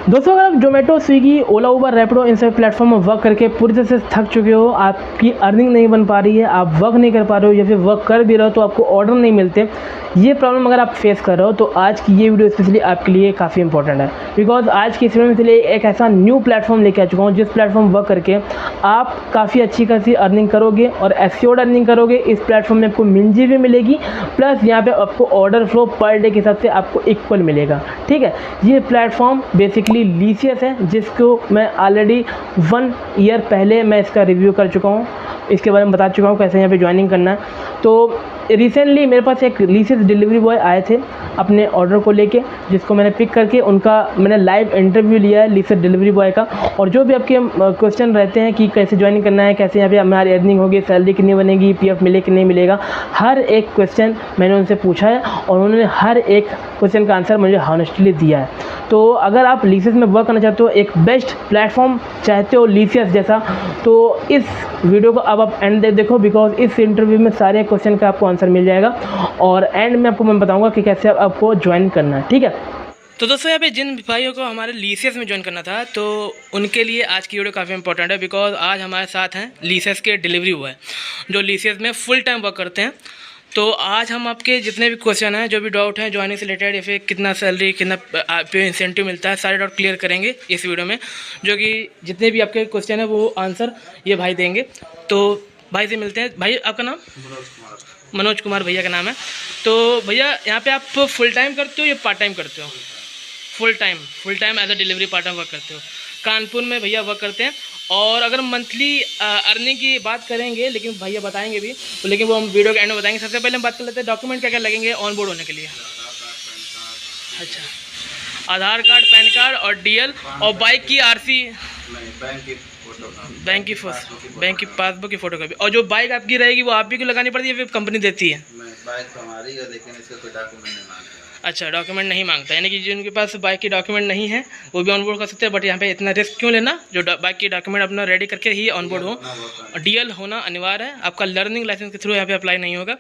दोस्तों, अगर आप जोमेटो, स्विगी, ओला, उबर, रैपिडो इन सभी प्लेटफॉर्म में वर्क करके पूरी तरह से थक चुके हो, आपकी अर्निंग नहीं बन पा रही है, आप वर्क नहीं कर पा रहे हो या फिर वर्क कर भी रहे हो तो आपको ऑर्डर नहीं मिलते, ये प्रॉब्लम अगर आप फेस कर रहे हो तो आज की ये वीडियो स्पेशली आपके लिए काफ़ी इंपॉर्टेंट है। बिकॉज आज की इस वीडियो में इसलिए एक ऐसा न्यू प्लेटफॉर्म लेके आ चुका हूँ जिस प्लेटफॉर्म वर्क करके आप काफ़ी अच्छी खासी अर्निंग करोगे और एश्योर्ड अर्निंग करोगे। इस प्लेटफॉर्म में आपको मिंजी भी मिलेगी, प्लस यहाँ पे आपको ऑर्डर फ्लो पर डे के हिसाब से आपको इक्वल मिलेगा। ठीक है, ये प्लेटफॉर्म बेसिकली लीसियस है, जिसको मैं ऑलरेडी 1 ईयर पहले मैं इसका रिव्यू कर चुका हूँ, इसके बारे में बता चुका हूँ कैसे यहाँ पे ज्वाइनिंग करना है। तो रिसेंटली मेरे पास एक लीसियस डिलीवरी बॉय आए थे अपने ऑर्डर को लेके, जिसको मैंने पिक करके उनका मैंने लाइव इंटरव्यू लिया है लीसियस डिलीवरी बॉय का। और जो भी आपके क्वेश्चन रहते हैं कि कैसे ज्वाइनिंग करना है, कैसे यहाँ पे हमारी अर्निंग होगी, सैलरी कितनी बनेगी, पीएफ मिले कि नहीं मिलेगा, हर एक क्वेश्चन मैंने उनसे पूछा है और उन्होंने हर एक क्वेश्चन का आंसर मुझे हॉनेस्टली दिया है। तो अगर आप लीसियस में वर्क करना चाहते हो, एक बेस्ट प्लेटफॉर्म चाहते हो लीसियस जैसा, तो इस वीडियो को अब आप एंड देखो, बिकॉज इस इंटरव्यू में सारे क्वेश्चन का आपको आंसर मिल जाएगा और एंड में आपको मैं बताऊंगा कि कैसे आपको ज्वाइन करना है। ठीक है, तो दोस्तों यहाँ पे जिन भाइयों को हमारे लीसियस में ज्वाइन करना था तो उनके लिए आज की वीडियो काफ़ी इंपॉर्टेंट है। बिकॉज आज हमारे साथ हैं लीसियस के डिलीवरी बॉय जो लीसियस में फुल टाइम वर्क करते हैं। तो आज हम आपके जितने भी क्वेश्चन हैं, जो भी डाउट हैं ज्वाइनिंग से रिलेटेड या फिर कितना सैलरी, कितना पे इंसेंटिव मिलता है, सारे डाउट क्लियर करेंगे इस वीडियो में। जो कि जितने भी आपके क्वेश्चन है वो आंसर ये भाई देंगे। तो भाई से मिलते हैं। भाई आपका नाम? मनोज कुमार भैया का नाम है। तो भैया यहाँ पे आप फुल टाइम करते हो या पार्ट टाइम करते हो? Full time as a delivery part time work करते हो। कानपुर में भैया वर्क करते हैं। और अगर मंथली अर्निंग की बात करेंगे, लेकिन भैया बताएंगे भी, तो लेकिन वो हम वीडियो के एंड में बताएंगे। सबसे पहले हम बात कर लेते हैं डॉक्यूमेंट क्या क्या लगेंगे ऑन बोर्ड होने के लिए। अच्छा, आधार कार्ड, पैन कार्ड और डीएल और बाइक की आरसी, बैंक की पासबुक की फोटो कॉपी। और जो बाइक आपकी रहेगी वो आप ही को लगानी पड़ती है फिर कंपनी देती है? बाइक तो हमारी है, लेकिन इसका कोई डॉक्यूमेंट नहीं मांगता। अच्छा, डॉक्यूमेंट नहीं मांगता, यानी कि जिनके पास बाइक की डॉक्यूमेंट नहीं है वो भी ऑनबोर्ड कर सकते हैं। बट यहाँ पे इतना रिस्क क्यों लेना, जो बाइक की डॉक्यूमेंट अपना रेडी करके ही ऑनबोर्ड हो। डीएल होना अनिवार्य है, आपका लर्निंग लाइसेंस के थ्रू यहाँ पे अप्लाई नहीं होगा।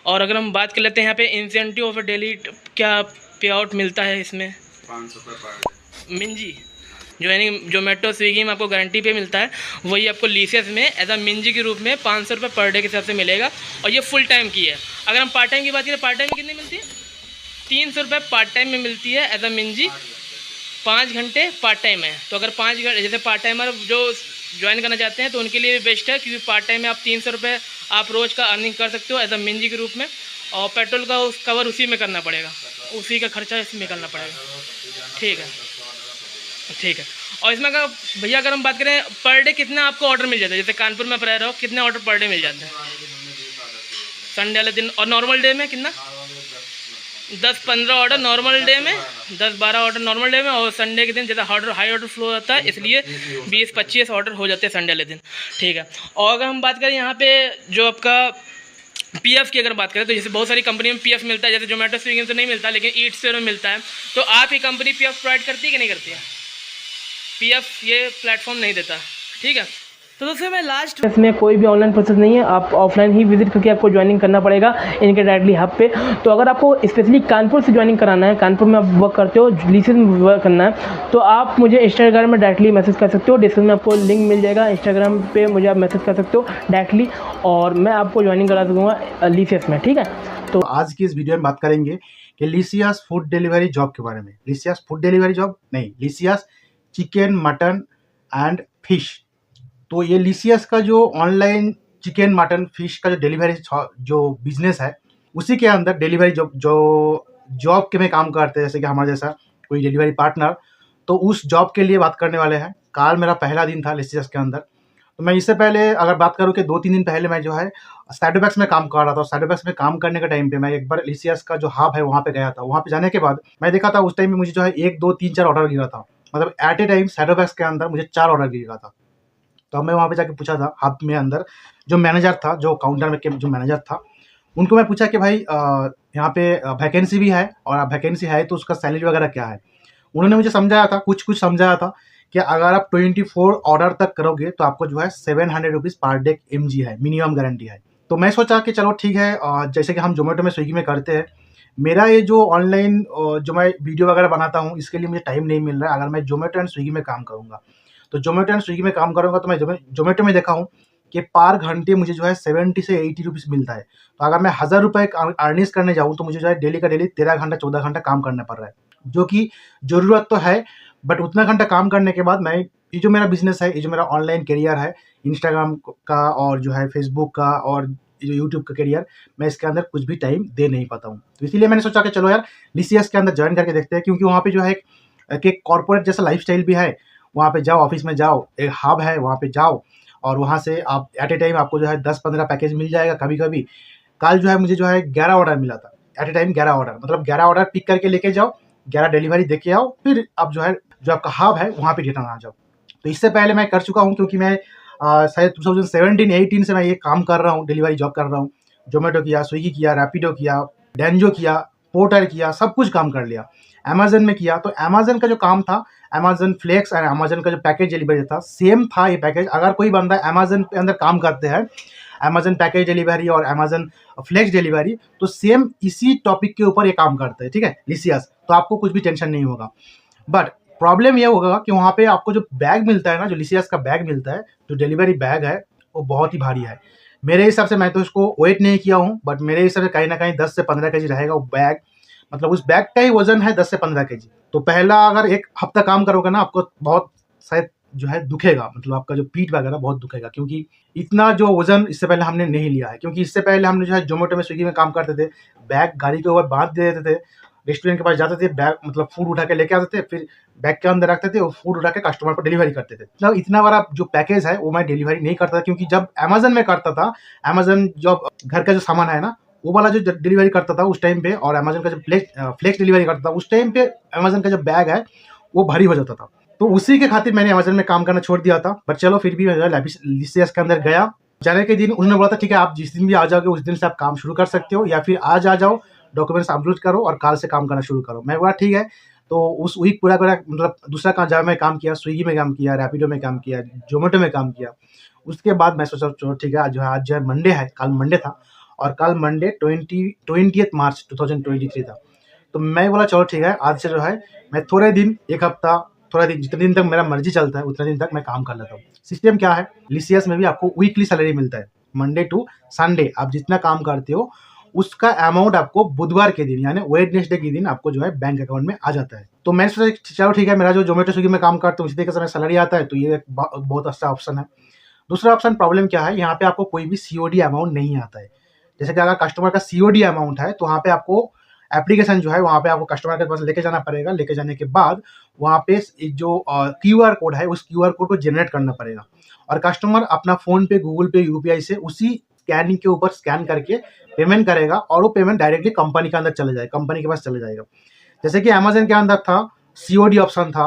और अगर हम बात कर लेते हैं यहाँ पे इंसेंटिव ऑफ डेली क्या पे आउट मिलता है इसमें? 500 रुपये पर डे मिंजी, जो यानी जोमेटो, स्विगी में आपको गारंटी पे मिलता है, वही आपको लीसियस में एज अ मिंजी के रूप में 500 रुपये पर डे के हिसाब से मिलेगा। और ये फुल टाइम की है। अगर हम पार्ट टाइम की बात करें, पार्ट टाइम में कितनी मिलती है? 300 रुपये पार्ट टाइम में मिलती है एज अ मिंजी। 5 घंटे पार्ट टाइम है। तो अगर 5 घंटे, जैसे पार्ट टाइमर जो ज्वाइन करना चाहते हैं तो उनके लिए भी बेस्ट है, क्योंकि पार्ट टाइम में आप 300 रुपये आप रोज़ का अर्निंग कर सकते हो एज अ मिंजी के रूप में। और पेट्रोल का कवर उसी में करना पड़ेगा, उसी का खर्चा इसमें निकलना पड़ेगा। ठीक है। और इसमें अगर भैया अगर हम बात करें पर डे कितना आपको ऑर्डर मिल जाता है, जैसे कानपुर में आप रह रहे हो, कितने ऑर्डर पर डे मिल जाते हैं संडे वाले दिन? और नॉर्मल डे में कितना? 10-15 ऑर्डर नॉर्मल डे में, 10-12 ऑर्डर नॉर्मल डे में। और संडे के दिन ज़्यादा हाई ऑर्डर फ्लो होता है, इसलिए 20-25 ऑर्डर हो जाते हैं संडे वाले दिन। ठीक है। और अगर हम बात करें यहाँ पे जो आपका पीएफ की अगर बात करें, तो जैसे बहुत सारी कंपनी में पीएफ मिलता है, जैसे जोमेटो, स्विगी में तो नहीं मिलता, लेकिन ईट्स में मिलता है। तो आप ही कंपनी पीएफ प्रोवाइड करती है कि नहीं करती है? पीएफ ये प्लेटफॉर्म नहीं देता। ठीक है। तो दोस्तों मैं लास्ट, इसमें कोई भी ऑनलाइन प्रोसेस नहीं है, आप ऑफलाइन ही विजिट करके आपको ज्वाइनिंग करना पड़ेगा इनके डायरेक्टली हब पे। तो अगर आपको स्पेशली कानपुर से ज्वाइनिंग कराना है, कानपुर में आप वर्क करते हो, लीसियस में वर्क करना है, तो आप मुझे इंस्टाग्राम में डायरेक्टली मैसेज कर सकते हो। डिस्क्रिप्शन में आपको लिंक मिल जाएगा, इंस्टाग्राम पे मुझे आप मैसेज कर सकते हो डायरेक्टली, और मैं आपको ज्वाइनिंग करा दूँगा लीसियस में। ठीक है। तो आज की इस वीडियो में बात करेंगे कि लीसियस फूड डिलीवरी जॉब के बारे में। लीसियस फूड डिलीवरी जॉब नहीं, लीसियस चिकन, मटन एंड फिश। तो ये लीसियस का जो ऑनलाइन चिकन, मटन, फिश का जो डिलीवरी जो बिजनेस है, उसी के अंदर डिलीवरी जॉब के में काम करते हैं, जैसे कि हमारा जैसा कोई डिलीवरी पार्टनर। तो उस जॉब के लिए बात करने वाले हैं। कल मेरा पहला दिन था लीसियस के अंदर। तो मैं इससे पहले अगर बात करूँ कि 2-3 दिन पहले मैं जो है सैडोबैक्स में काम कर रहा था। सैडोबैक्स में काम करने के टाइम पे मैं एक बार लीसियस का जो हब है वहाँ पे गया था। वहाँ पे जाने के बाद मैं देखा था, उस टाइम में मुझे जो है 1, 2, 3, 4 ऑर्डर गिरा था। मतलब एट ए टाइम सैडोबैक्स के अंदर मुझे 4 ऑर्डर गिरा था। तो मैं वहाँ पे जाके पूछा था हब में अंदर जो मैनेजर था, जो काउंटर में जो मैनेजर था, उनको मैं पूछा कि भाई यहाँ पे वैकेंसी भी है, और वैकेंसी है तो उसका सैलरी वगैरह क्या है। उन्होंने मुझे समझाया था, कुछ समझाया था कि अगर आप 24 ऑर्डर तक करोगे तो आपको जो है 700 रुपीज़ पर डे एमजी है, मिनिमम गारंटी है। तो मैं सोचा कि चलो ठीक है, जैसे कि हम जोमेटो में, स्विगी में करते हैं, मेरा ये जो ऑनलाइन जो मैं वीडियो वगैरह बनाता हूँ, इसके लिए मुझे टाइम नहीं मिल रहा है। अगर मैं ज़ोमैटो एंड स्विगी में काम करूँगा, तो ज़ोमैटो एंड स्विगी में काम करूँगा तो मैं ज़ोमैटो में देखा हूँ कि पर घंटे मुझे जो है 70 से 80 रुपीज़ मिलता है। तो अगर मैं ₹1000 का अर्निंग्स करने जाऊँ, तो मुझे जो है डेली का डेली 13 घंटा 14 घंटा काम करना पड़ रहा है, जो कि ज़रूरत तो है, बट उतना घंटा काम करने के बाद मैं ये जो मेरा बिज़नेस है, ये जो मेरा ऑनलाइन करियर है, इंस्टाग्राम का और जो है फेसबुक का और ये जो यूट्यूब का करियर, मैं इसके अंदर कुछ भी टाइम दे नहीं पाता हूँ। तो इसीलिए मैंने सोचा कि चलो यार लिसियस के अंदर जॉइन करके देखते हैं, क्योंकि वहाँ पे जो है एक कॉर्पोरेट जैसा लाइफ़स्टाइल भी है। वहाँ पे जाओ, ऑफ़िस में जाओ, एक हब है, वहाँ पे जाओ और वहाँ से आप एट ए टाइम आपको जो है 10-15 पैकेज मिल जाएगा कभी-कभी। कल जो है मुझे जो है 11 ऑर्डर मिला था, एट ए टाइम 11 ऑर्डर, मतलब 11 ऑर्डर पिक करके लेके जाओ, 11 डिलीवरी दे के आओ, फिर आप जो है जो आपका हब है वहाँ पे रिटर्न आ जाओ। तो इससे पहले मैं कर चुका हूँ, क्योंकि मैं शायद 2017-18 से मैं ये काम कर रहा हूँ, डिलीवरी जॉब कर रहा हूँ। ज़ोमैटो किया, स्विगी किया, रैपिडो किया, डेंजो किया, पोर्टर किया, सब कुछ काम कर लिया। अमेज़न में किया, तो अमेज़न का जो काम था, अमेज़न फ्लेक्स और अमेज़न का जो पैकेज डिलीवरी था, सेम था ये पैकेज। अगर कोई बंदा अमेज़न के अंदर काम करते हैं, अमेज़न पैकेज डिलीवरी और अमेज़न फ्लेक्स डिलीवरी, तो सेम इसी टॉपिक के ऊपर ये काम करते हैं, ठीक है, लिसियस। तो आपको कुछ भी टेंशन नहीं होगा। बट प्रॉब्लम ये होगा कि वहाँ पे आपको जो बैग मिलता है ना, जो लिसियस का बैग मिलता है, जो डिलीवरी बैग है, वो बहुत ही भारी है। मेरे हिसाब से, मैं तो इसको वेट नहीं किया हूँ, बट मेरे हिसाब से कहीं न कहीं 10 से 15 केजी रहेगा वो बैग। मतलब उस बैग का ही वज़न है 10 से 15 केजी। तो पहला अगर 1 हफ्ता काम करोगे ना, आपको बहुत शायद जो है दुखेगा, मतलब आपका जो पीठ वगैरह बहुत दुखेगा, क्योंकि इतना जो वज़न इससे पहले हमने नहीं लिया है। क्योंकि इससे पहले हमने जो है ज़ोमैटो में, स्विगी में काम करते थे, बैग गाड़ी के ऊपर बाँध दे देते थे, रेस्टोरेंट के पास जाते थे, बैग मतलब फूड उठा के लेके आते थे, फिर बैग के अंदर रखते थे और फूड उठा के कस्टमर को डिलीवरी करते थे। मतलब इतना बड़ा जो पैकेज है वो मैं डिलीवरी नहीं करता था, क्योंकि जब अमेज़न में करता था, अमेज़न जब घर का जो सामान है ना, वो वाला जो डिलीवरी करता था उस टाइम पे, और अमेज़न का जो फ्लेक्स डिलीवरी करता था उस टाइम पे, अमेज़न का जो बैग है वो भारी हो जाता था। तो उसी के खातिर मैंने अमेज़न में काम करना छोड़ दिया था। बट चलो फिर भी मैं जो है लिसियस के अंदर गया। जाने के दिन उन्होंने बोला था, ठीक है, आप जिस दिन भी आ जाओगे उस दिन से आप काम शुरू कर सकते हो, या फिर आज आ जाओ, डॉक्यूमेंट्स अपलोड करो और कल से काम करना शुरू करो। मैं बोला ठीक है। तो उस वीक पूरा मतलब दूसरा जगह में काम किया, स्विगी में काम किया, रैपिडो में काम किया, ज़ोमैटो में काम किया। उसके बाद मैं सोचा चलो ठीक है, आज जो है मंडे है, कल मंडे था और कल मंडे 20th मार्च 2023 था। तो मैं बोला चलो ठीक है, आज से जो है मैं थोड़े दिन, 1 हफ्ता, थोड़ा दिन, जितने दिन तक मेरा मर्ज़ी चलता है उतने दिन तक मैं काम कर लेता हूँ। सिस्टम क्या है, लिसियस में भी आपको वीकली सैलरी मिलता है। मंडे टू संडे आप जितना काम करते हो, उसका अमाउंट आपको बुधवार के दिन यानी वेडनेसडे के दिन आपको जो है बैंक अकाउंट में आ जाता है। तो मैंने सोचा चलो ठीक है, मेरा जो ज़ोमैटो स्विगी में काम करता हूँ इसी तरीके से मेरा सैलरी आता है, तो ये एक बहुत अच्छा ऑप्शन है। दूसरा ऑप्शन, प्रॉब्लम क्या है, यहाँ पे आपको कोई भी सीओडी अमाउंट नहीं आता है। जैसे कि अगर कस्टमर का सीओडी अमाउंट है, तो वहाँ पे आपको एप्लीकेशन जो है, वहाँ पे आपको कस्टमर के पास लेके जाना पड़ेगा। लेके जाने के बाद वहाँ पे एक जो क्यूआर कोड है, उस क्यूआर कोड को जनरेट करना पड़ेगा और कस्टमर अपना फ़ोन पे, गूगल पे, यूपीआई से उसी स्कैनिंग के ऊपर स्कैन करके पेमेंट करेगा और वो पेमेंट डायरेक्टली कंपनी के अंदर चले जाएगा, कंपनी के पास चले जाएगा। जैसे कि अमेज़न के अंदर था, सीओडी ऑप्शन था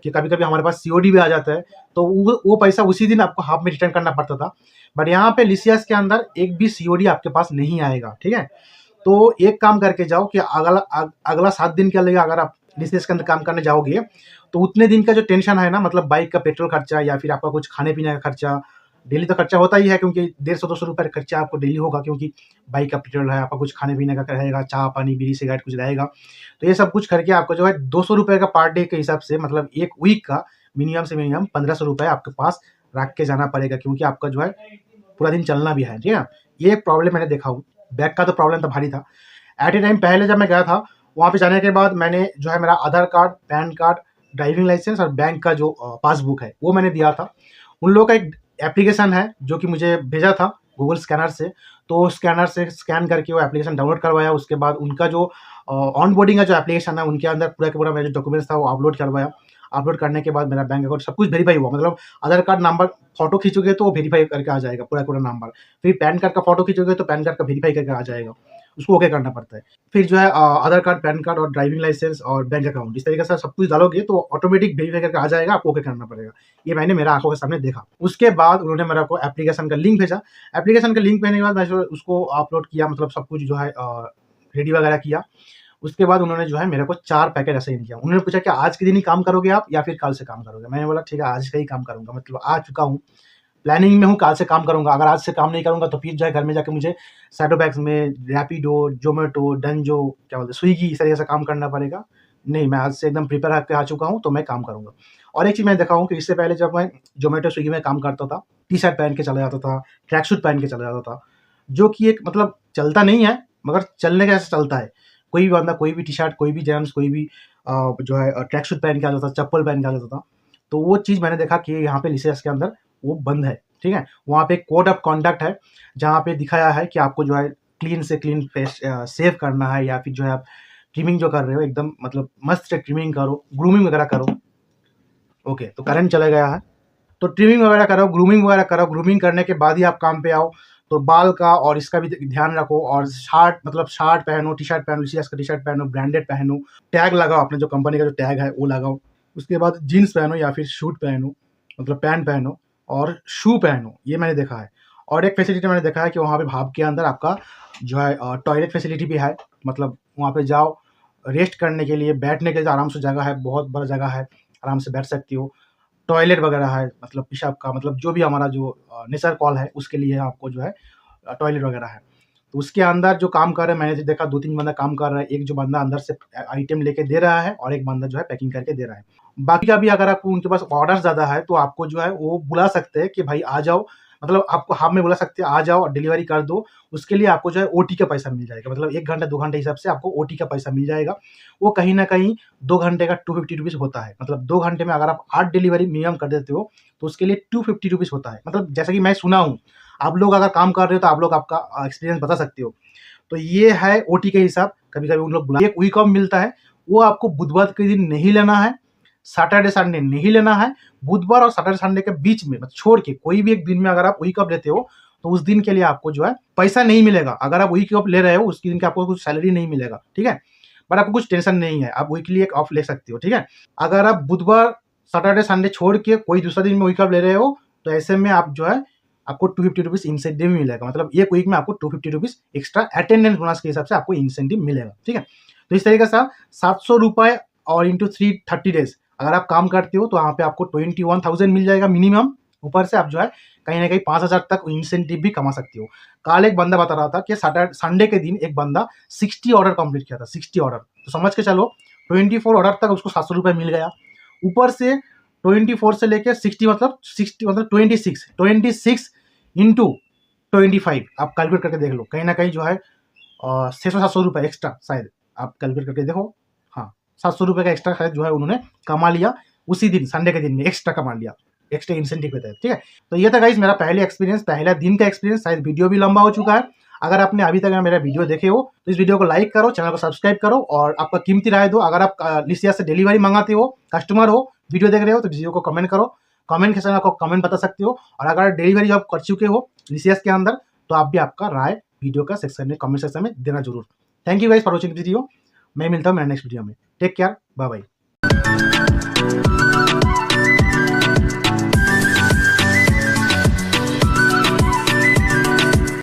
कि कभी-कभी हमारे पास सीओडी भी आ जाता है, तो वो पैसा उसी दिन आपको हाफ में रिटर्न करना पड़ता था। बट यहाँ पे लिसियस के अंदर एक भी सीओडी आपके पास नहीं आएगा, ठीक है? तो एक काम करके जाओ कि अगला 7 दिन के लिए अगर आप लिसियस के अंदर काम करने जाओगे, तो उतने दिन का जो टेंशन है ना, मतलब बाइक का पेट्रोल खर्चा या फिर आपका कुछ खाने-पीने का खर्चा, डेली तो खर्चा होता ही है, क्योंकि 150-200 रुपए का खर्चा आपको डेली होगा, क्योंकि बाइक का पेट्रोल है, आपका कुछ खाने-पीने का रहेगा, चाय, पानी, बीड़ी, सिगरेट कुछ रहेगा। तो ये सब कुछ करके आपको जो है 200 रुपए का पर डे के हिसाब से, मतलब 1 वीक का मिनिमम से मिनिमम 1500 रुपए आपके पास रख के जाना पड़ेगा, क्योंकि आपका जो है पूरा दिन चलना भी है, ठीक है? ये एक प्रॉब्लम मैंने देखा हूँ। बैग का तो प्रॉब्लम तो भारी था। एट ए टाइम पहले जब मैं गया था, वहाँ पे जाने के बाद मैंने जो है मेरा Aadhaar card, pan card, driving licence और बैंक का जो पासबुक है, वो मैंने दिया था। उन लोगों का एक एप्लीकेशन है जो कि मुझे भेजा था गूगल स्कैनर से, तो स्कैनर से स्कैन करके वो एप्लीकेशन डाउनलोड करवाया। उसके बाद उनका जो ऑन बोर्डिंग का जो एप्लीकेशन है, उनके अंदर पूरा का पूरा मेरा जो डॉक्यूमेंट्स था वो अपलोड करवाया। अपलोड करने के बाद मेरा बैंक अकाउंट सब कुछ वेरीफाई हुआ, मतलब आधार कार्ड नंबर फ़ोटो खींचोगे तो वो वेरीफाई करके आ जाएगा पूरा का पूरा नंबर। फिर पैन कार्ड का फ़ोटो खींचोगे तो पैन कार्ड का वेरीफाई करके आ जाएगा। उसको ओके करना पड़ता है। फिर जो है आधार कार्ड, पैन कार्ड और ड्राइविंग लाइसेंस और बैंक अकाउंट, इस तरीके से सब कुछ डालोगे तो ऑटोमेटिक वेरीफाई करके आ जाएगा, आपको ओके करना पड़ेगा। ये मैंने मेरा आँखों के सामने देखा। उसके बाद उन्होंने मेरे को एप्लीकेशन का लिंक भेजा। एप्लीकेशन का लिंक भेजने के बाद मैं जो उसको अपलोड किया, मतलब सब कुछ जो है रेडी वगैरह किया। उसके बाद उन्होंने जो है मेरे को 4 पैकेट असाइन किया। उन्होंने पूछा कि आज के दिन ही काम करोगे आप या फिर कल से काम करोगे? मैंने बोला ठीक है, आज का ही काम करूँगा, मतलब आ चुका हूँ। प्लानिंग में हूँ कि आज से काम करूँगा, अगर आज से काम नहीं करूँगा तो फिर जो है घर में जाके मुझे शैडोबैक्स में रैपिडो, ज़ोमैटो, डंजो, क्या बोलते हैं, स्विगी, इस तरीके से काम करना पड़ेगा। नहीं, मैं आज से एकदम प्रिपेयर होके आ चुका हूँ, तो मैं काम करूँगा। और एक चीज़ मैंने देखा हूँ कि इससे पहले जब मैं ज़ोमैटो, स्विगी में काम करता था, टी-शर्ट पहन के चला जाता था, ट्रैक सूट पहन के चला जाता था, जो कि एक मतलब चलता नहीं है, मगर चलने का ऐसा चलता है। कोई भी बंदा, कोई भी टी-शर्ट, कोई भी जेंट्स, कोई भी जो है ट्रैक सूट पहन के आ जाता था, चप्पल पहन के आ जाता था। तो वो चीज़ मैंने देखा कि यहाँ पे लिसियस के अंदर वो बंद है, ठीक है? वहाँ पे कोड ऑफ कॉन्डक्ट है, जहाँ पे दिखाया है कि आपको जो है क्लीन से क्लीन फेस शेव करना है, या फिर जो है आप ट्रिमिंग जो कर रहे हो एकदम मतलब मस्त से ट्रिमिंग करो, ग्रूमिंग वगैरह करो। ओके, तो करंट चला गया है, तो ट्रिमिंग वगैरह करो, ग्रूमिंग वगैरह करो, ग्रूमिंग करने के बाद ही आप काम पे आओ। तो बाल का और इसका भी ध्यान रखो, और शर्ट पहनो, टी-शर्ट पहनो, लिसियस का टी-शर्ट पहनो, ब्रांडेड पहनो, टैग लगाओ, अपने जो कंपनी का जो टैग है वो लगाओ। उसके बाद जीन्स पहनो या फिर शूट पहनो, मतलब पैंट पहनो और शू पहनो, ये मैंने देखा है। और एक फैसिलिटी मैंने देखा है कि वहाँ पे भाप के अंदर आपका जो है टॉयलेट फैसिलिटी भी है, मतलब वहाँ पे जाओ, रेस्ट करने के लिए, बैठने के लिए आराम से जगह है, बहुत बड़ा जगह है, आराम से बैठ सकती हो। टॉयलेट वगैरह है, मतलब पेशाब का, मतलब जो भी हमारा जो नेचर कॉल है उसके लिए आपको जो है टॉयलेट वगैरह है। तो उसके अंदर जो काम कर रहे हैं, मैंने जो देखा 2-3 बंदा काम कर रहा है, एक जो बंदा अंदर से आइटम लेके दे रहा है और एक बंदा जो है पैकिंग करके दे रहा है। बाकी का भी अगर आपको उनके पास ऑर्डर ज़्यादा है तो आपको जो है वो बुला सकते हैं कि भाई आ जाओ, मतलब आपको हाफ में बुला सकते हैं, आ जाओ और डिलीवरी कर दो। उसके लिए आपको जो है ओटी का पैसा मिल जाएगा, मतलब 1 घंटा 2 घंटे हिसाब से आपको ओटी का पैसा मिल जाएगा। वो कहीं न कहीं 2 घंटे का ₹250 होता है, मतलब 2 घंटे में अगर आप 8 डिलीवरी मिनिमम कर देते हो तो उसके लिए ₹250 होता है। मतलब जैसा कि मैं सुना हूँ, आप लोग अगर काम कर रहे हो तो आप लोग आपका एक्सपीरियंस बता सकते हो। तो ये है ओटी के हिसाब, कभी-कभी उन लोग बुला एक वीक ऑफ मिलता है, वो आपको बुधवार के दिन नहीं लेना है, सैटरडे संडे नहीं लेना है। बुधवार और सैटरडे संडे के बीच में छोड़ के कोई भी एक दिन में अगर आप वीक ऑफ लेते हो तो उस दिन के लिए आपको जो है पैसा नहीं मिलेगा। अगर आप वीक ऑफ ले रहे हो, उस दिन का आपको कुछ सैलरी नहीं मिलेगा, ठीक है? बट आपको कुछ टेंशन नहीं है, आप वीकली एक ऑफ ले सकते हो, ठीक है? अगर आप बुधवार, सैटरडे, संडे छोड़ के कोई दूसरा दिन में वीक ऑफ ले रहे हो, तो ऐसे में आप जो है आपको ₹250 इंसेंटिव मिलेगा, मतलब एक वीक में आपको ₹250 एक्स्ट्रा अटेंडेंस बोनस के हिसाब से आपको इंसेंटिव मिलेगा, ठीक है? तो इस तरीके से ₹700 और इंटू 330 डेज़ अगर आप काम करते हो तो वहाँ पे आपको 21,000 मिल जाएगा मिनिमम। ऊपर से आप जो है कहीं न कहीं 5,000 तक इंसेंटिव भी कमा सकते हो। कल एक बंदा बता रहा था कि संडे के दिन एक बंदा 60 ऑर्डर कंप्लीट किया था, 60 ऑर्डर। तो समझ के चलो 24 ऑर्डर तक उसको ₹700 मिल गया। ऊपर से 24 से लेके 60 मतलब 26 इंटू 25 आप कैलकुलेट करके देख लो। कहीं न कहीं जो है ₹600-700 एक्स्ट्रा शायद आप कैलकुलेट करके देखो। हाँ, ₹700 का एक्स्ट्रा शायद जो है उन्होंने कमा लिया उसी दिन, संडे के दिन में एक्स्ट्रा कमा लिया, एक्स्ट्रा इंसेंटिव के तहत, ठीक है? तो ये था गाइस मेरा पहला दिन का एक्सपीरियंस। शायद वीडियो भी लंबा हो चुका है। अगर आपने अभी तक मेरा वीडियो देखे हो तो इस वीडियो को लाइक करो, चैनल को सब्सक्राइब करो और आपका कीमती राय दो। अगर आप लिसियस से डिलीवरी मंगाते हो, कस्टमर हो, वीडियो देख रहे हो तो वीडियो को कमेंट करो। कमेंट सेक्शन में आपको कमेंट बता सकते हो, और अगर डिलीवरी जॉब कर चुके हो लिसियस के अंदर तो आप भी आपका राय वीडियो का सेक्शन में, कमेंट सेक्शन में देना जरूर। Thank you guys for watching video. मैं मिलता हूँ मेरा नेक्स्ट वीडियो में। Take care, bye bye.